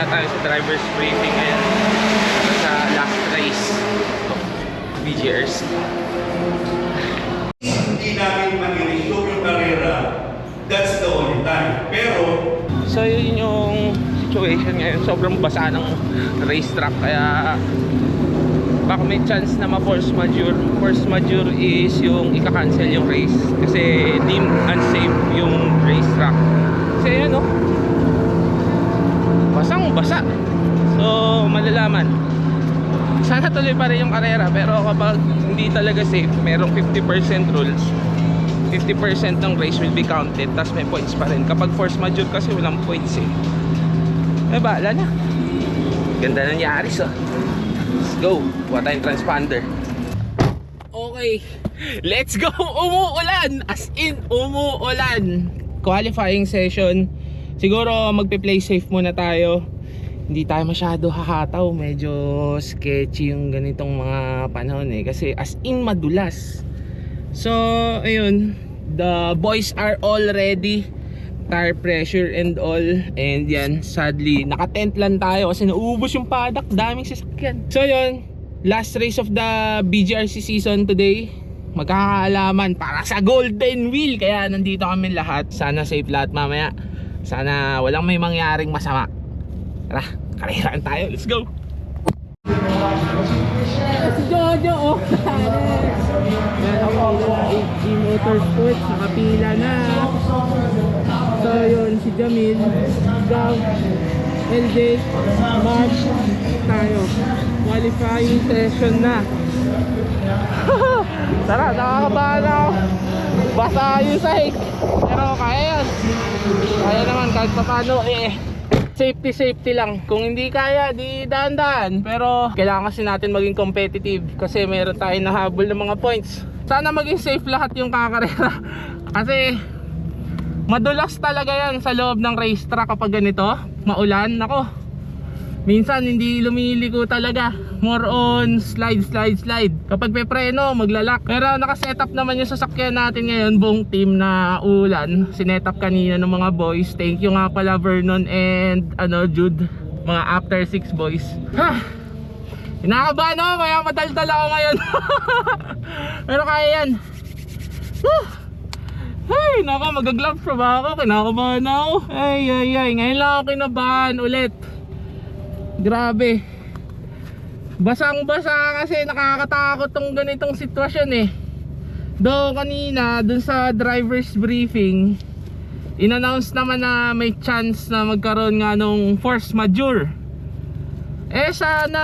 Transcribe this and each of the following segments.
Wala tayo sa driver's briefing ngayon. Sa last race of BGRs. Hindi namin mag-resume yung karera. That's the only time. Pero So yun yung situation ngayon. Sobrang basa ng racetrack. Kaya baka may chance na ma-force majeure. Force majeure is yung ika-cancel yung race kasi deemed unsafe yung racetrack. Kasi yun, no? Basang basa. So malalaman. Sana tuloy pa rin yung karera, pero kapag hindi talaga safe, merong 50% rules. 50% ng race will be counted, tas may points pa rin. Kapag force majeure kasi walang points eh. Baala na. Ganda ng Yaris, oh. Let's go. Kuha tayong transponder. Okay, let's go. Umuulan. As in, umuulan. Qualifying session. Siguro magpe-play safe muna tayo. Hindi tayo masyado hahataw. Medyo sketchy yung ganitong mga panahon eh. Kasi as in madulas. So, ayun. The boys are all ready. Tire pressure and all. And yan, sadly, naka-tent lang tayo kasi naubos yung paddock. Daming sasakyan. So, yun. Last race of the BGRC season today. Magkakaalaman para sa Golden Wheel. Kaya nandito kami lahat. Sana safe lahat mamaya. Sana walang may mangyaring masama. Tara, kareraan tayo. Let's go! Si Jojo, oh! Meron ako AG Motorsports. Nakapila na. So yun, si Jamil, Gav, LJ, Mark, tayo. Qualifying session na. Tara, nakakabahan ako. Basta yung sahig. Pero kaya yan. Kaya naman kahit pa paano eh. Safety lang. Kung hindi kaya, di dahan-dahan. Pero kailangan kasi natin maging competitive kasi meron tayong nahabol ng mga points. Sana maging safe lahat yung kakarera. Kasi madulas talaga yan sa loob ng racetrack kapag ganito. Maulan, nako. Minsan hindi lumiliko talaga. More on slide. Kapag may preno, maglalak. Pero nakasetup naman yung sasakyan natin ngayon. Buong team na ulan. Sinetup kanina ng mga boys. Thank you nga pala Vernon and Jude. Mga after 6 boys. Kinakabahan ako kaya madaldal ako ngayon. Pero kaya yan. Ay, naka magagloves pa ba ako? Kinakabahan ako. Ay. Ngayon lang ako kinabahan ulit. Grabe. Basang-basa kasi nakakatakot tong ganitong sitwasyon eh. Do kanina dun sa driver's briefing, in-announce naman na may chance na magkaroon nga nung force majeure. Eh sana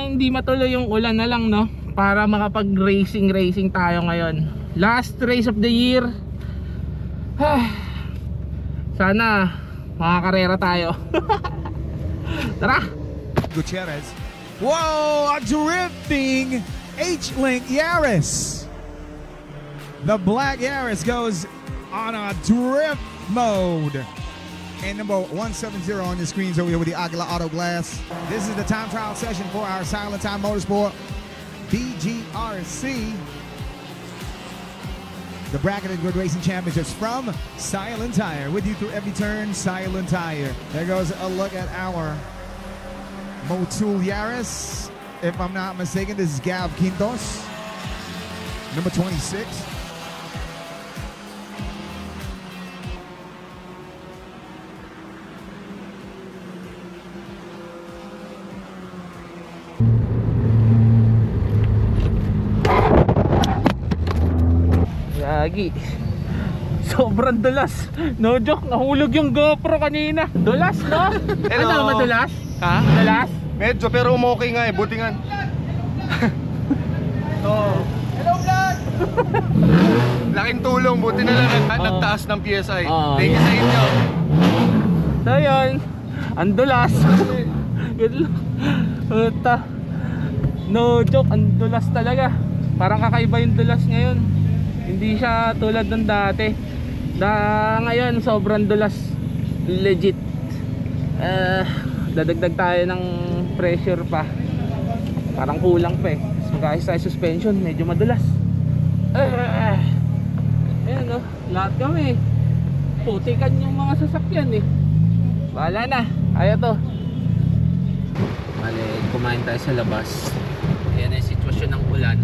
hindi matuloy yung ulan na lang, no? Para makapag-racing tayo ngayon. Last race of the year. Sana makakarera tayo. Tara! Gutierrez. Whoa, a drifting H-Link Yaris. The black Yaris goes on a drift mode. And number 170 on the screens over here with the Aguila Auto Glass. This is the time trial session for our Silent Time Motorsport BGRC. The Bracketed Grid Racing Championships from Silent Tire. With you through every turn, Silent Tire. There goes a look at our Motul Yaris. If I'm not mistaken, this is Gav Quintos, number 26. Yagi. Sobrang dulas. No joke, nahulog yung GoPro kanina. Dulas, no? Ano, madulas? Ha? Dulas? Medyo, pero umokay nga eh, buti nga. Hello vlog! Laking tulong, buti na lang nagtaas ng PSI. Thank you sa inyo. So yun, ang dulas. No joke, ang dulas talaga. Parang kakaiba yung dulas ngayon. Hindi siya tulad ng dati. Ngayon, sobrang dulas. Legit. Dadagdag tayo ng pressure pa. Parang kulang pa eh. Magkayos tayo suspension, medyo madulas. Ayan o, lahat kami putikan yung mga sasakyan eh. Bahala na, ayaw to. Bale, kumain tayo sa labas. Ayan ang sitwasyon ng ulan.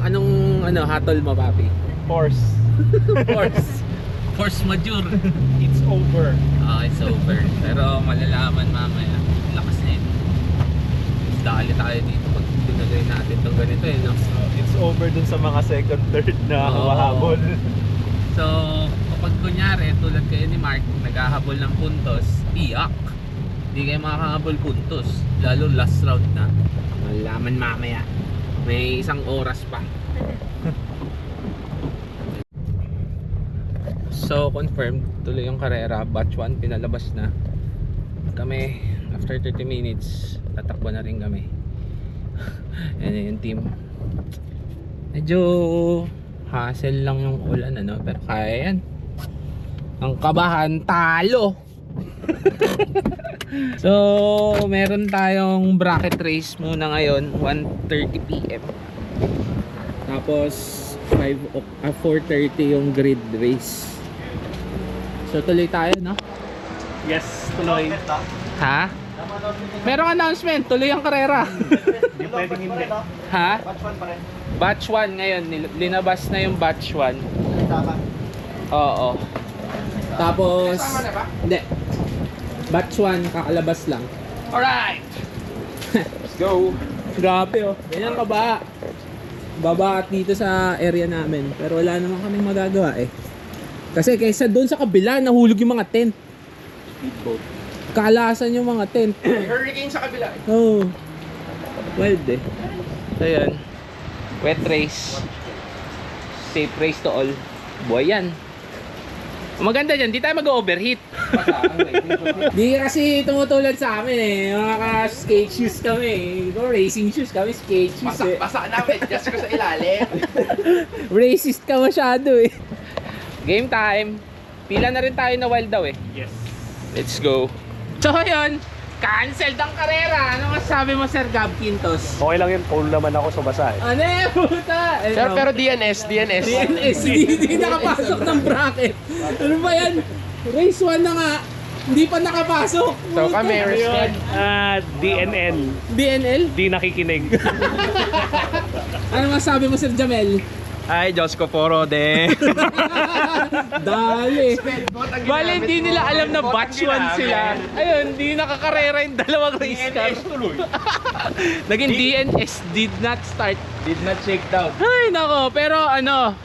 Anong hatol mo, papi? Force. Force majeure. It's over. It's over. Pero malalaman mamaya. Lakas na yun. Mas dali tayo dito pag tinuloy natin itong ganito no? It's over dun sa mga second, third na Oo. humahabol. So, kapag kunyari, tulad kayo ni Mark, naghahabol ng puntos, iyak. Hindi kayo makakahabol puntos. Lalo last round na. Malalaman mamaya. May isang oras pa. So, confirmed. Tuloy yung karera. Batch 1, pinalabas na. Kami, after 30 minutes, tatakbo na rin kami. Yan yung team. Medyo hassle lang yung ulan, pero kaya yan. Ang kabahan, talo. So, meron tayong bracket race muna ngayon, 1:30 PM. Tapos 4:30 yung grid race. So tuloy tayo, no? Yes, tuloy. Ha? Merong announcement, tuloy ang karera. Hindi pwedeng hindi. Ha? Batch 1 ngayon, linabas na yung batch 1. Oo. Tapos hindi. Batch 1 kakalabas lang. Alright. Let's go. Grabe Ganyan ka ba? Baba at dito sa area namin. Pero wala naman kaming magagawa Kasi kaysa doon sa kabila nahulog yung mga tent. Speedboat. Kaalasan yung mga tent. Hurricane sa kabila. Oh. Wild So yan. Wet race. Safe race to all. Buhay yan. Maganda dyan, di tayo mag-overheat. Di kasi tumutulad sa amin mga skate shoes kami racing shoes kami, skate shoes Basa namin, just ko sa ilalim. Racist ka masyado Game time. Pila na rin tayo na wild daw Yes. Let's go. So yun, canceled ang karera. Ano masasabi mo, Sir Gab Quintos? Okay lang yun, full naman ako sa basa Ano puta? Sir, pero DNS. DNS, hindi nakapasok ng bracket. Ano ba yan? Race 1 na nga, hindi pa nakapasok. So kami, respect. DNN. DNL? Di nakikinig. Ano masasabi mo, Sir Jamel? Ay, Diyos ko poro de. Dali. Bale, hindi nila alam na batch 1 sila. Ayun, hindi nakakarera yung dalawang race car. Naging DNS, did not start. Did not shake down. Ay, nako. Pero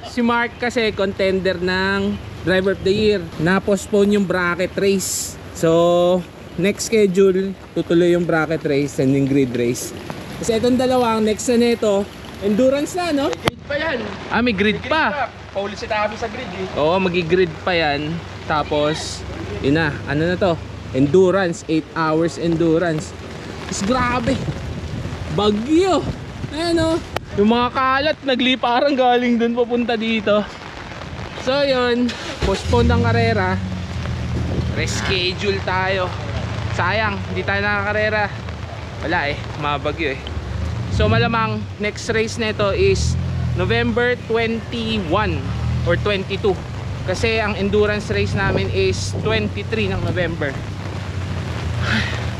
si Mark kasi contender ng Driver of the Year. Na-postpone yung bracket race. So, next schedule, tutuloy yung bracket race and yung grid race. Kasi itong dalawang, next na nito, endurance na, no? Grid pa yan. May grid pa. Paulisita kami sa grid Oo, magi-grid pa yan. Tapos, yun na, ano na to? Endurance, 8 hours endurance. Is grabe. Bagyo. Ayan yung mga kalat, nagliparang galing dun papunta dito. So yun, postpone ng karera. Reschedule tayo. Sayang, hindi tayo nakakarera. Wala mabagyo So malamang next race nito is November 21 or 22. Kasi ang endurance race namin is 23 ng November.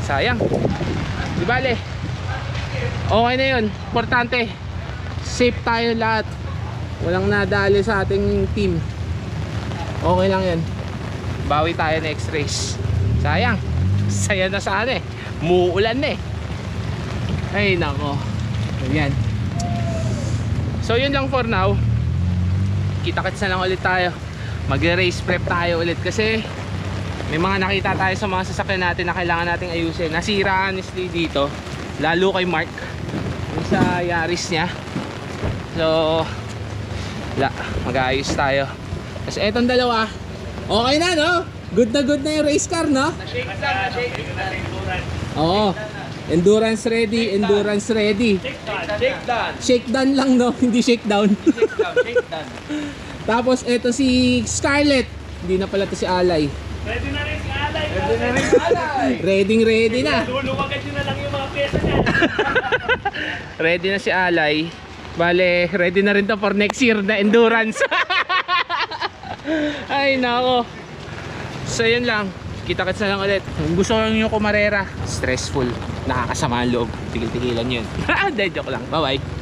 Sayang. Di bale. Okay na yun. Importante. Safe tayo lahat. Walang nadali sa ating team. Okay lang yan. Bawi tayo next race. Sayang. Saya na sana Muulan na Ay nako. Ayan. So yun lang for now. Kita-kits na lang ulit tayo. Mag-race prep tayo ulit kasi may mga nakita tayo sa mga sasakyan natin na kailangan nating ayusin. Nasira honestly dito, lalo kay Mark yung sa Yaris niya. So mag-aayos tayo. Kasi etong dalawa okay na, no? Good na yung race car, no? Na-shake down. Oo. Endurance ready, endurance ready. Shakedown lang, no? Hindi shakedown. Shakedown. Tapos eto si Scarlett. Hindi na pala to si Alay. Ready na rin si Alay. Ready na. Luluwagan nyo na lang yung mga pyesa niya. Ready na si Alay. Bale, ready na rin to for next year na endurance. Ay nako. So yun lang. Kita-kits na lang ulit. Kung gusto nyo yung kumarera, stressful, nakakasama ang loob. Tigil-tigilan yun. Hindi, joke lang. Bye-bye.